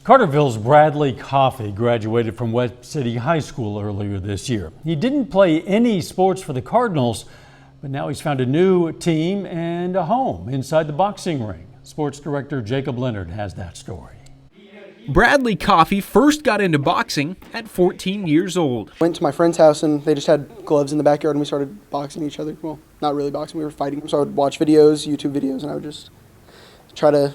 Carterville's Bradley Coffey graduated from Webb City High School earlier this year. He didn't play any sports for the Cardinals, but now he's found a new team and a home inside the boxing ring. Sports director Jacob Leonard has that story. Bradley Coffey first got into boxing at 14 years old. Went to my friend's house and they just had gloves in the backyard and we started boxing each other. Well, not really boxing, we were fighting. So I would watch videos, YouTube videos, and I would just try to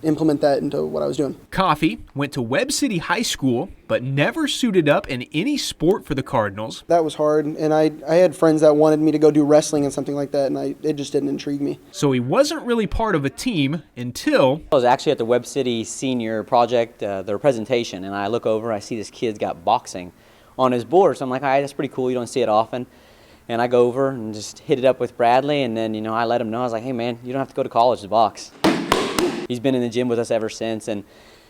implement that into what I was doing. Coffey went to Webb City High School, but never suited up in any sport for the Cardinals. That was hard, and I had friends that wanted me to go do wrestling and something like that, and it just didn't intrigue me. So he wasn't really part of a team until... I was actually at the Webb City Senior Project, their presentation, and I look over, I see this kid's got boxing on his board, so I'm like, all right, that's pretty cool, you don't see it often. And I go over and just hit it up with Bradley, and then, I let him know, I was like, hey man, you don't have to go to college to box. He's been in the gym with us ever since, and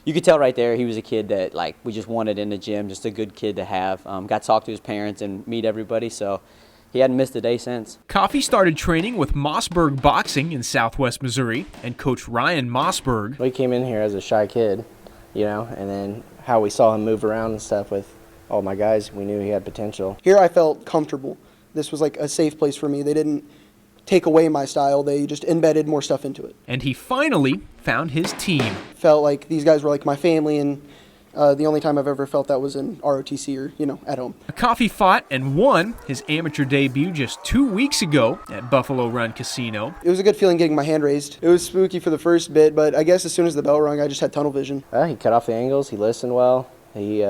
you could tell right there he was a kid that we just wanted in the gym, just a good kid to have. Got to talk to his parents and meet everybody, so he hadn't missed a day since. Coffey started training with Mossberg Boxing in Southwest Missouri, and Coach Ryan Mossberg. We came in here as a shy kid, and then how we saw him move around and stuff with all my guys, we knew he had potential. Here I felt comfortable. This was like a safe place for me. They didn't take away my style, they just embedded more stuff into it. And he finally found his team. Felt like these guys were like my family, and the only time I've ever felt that was in ROTC or, at home. Coffey fought and won his amateur debut just 2 weeks ago at Buffalo Run Casino. It was a good feeling getting my hand raised. It was spooky for the first bit, but I guess as soon as the bell rung, I just had tunnel vision. He cut off the angles, he listened well, he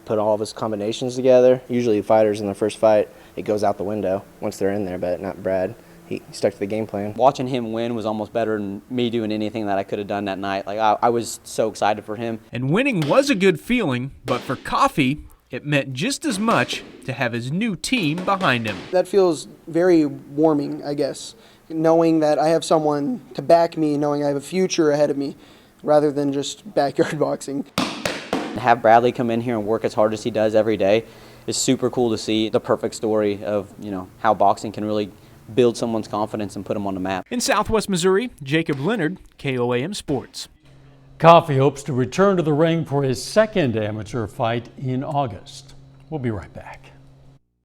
put all of his combinations together. Usually fighters in their first fight, it goes out the window once they're in there, but not Brad. He stuck to the game plan. Watching him win was almost better than me doing anything that I could have done that night. I was so excited for him. And winning was a good feeling, but for Coffey, it meant just as much to have his new team behind him. That feels very warming, I guess, knowing that I have someone to back me, knowing I have a future ahead of me, rather than just backyard boxing. To have Bradley come in here and work as hard as he does every day is super cool to see. The perfect story of, how boxing can really build someone's confidence and put them on the map. In Southwest Missouri, Jacob Leonard, KOAM Sports. Coffey hopes to return to the ring for his second amateur fight in August. We'll be right back.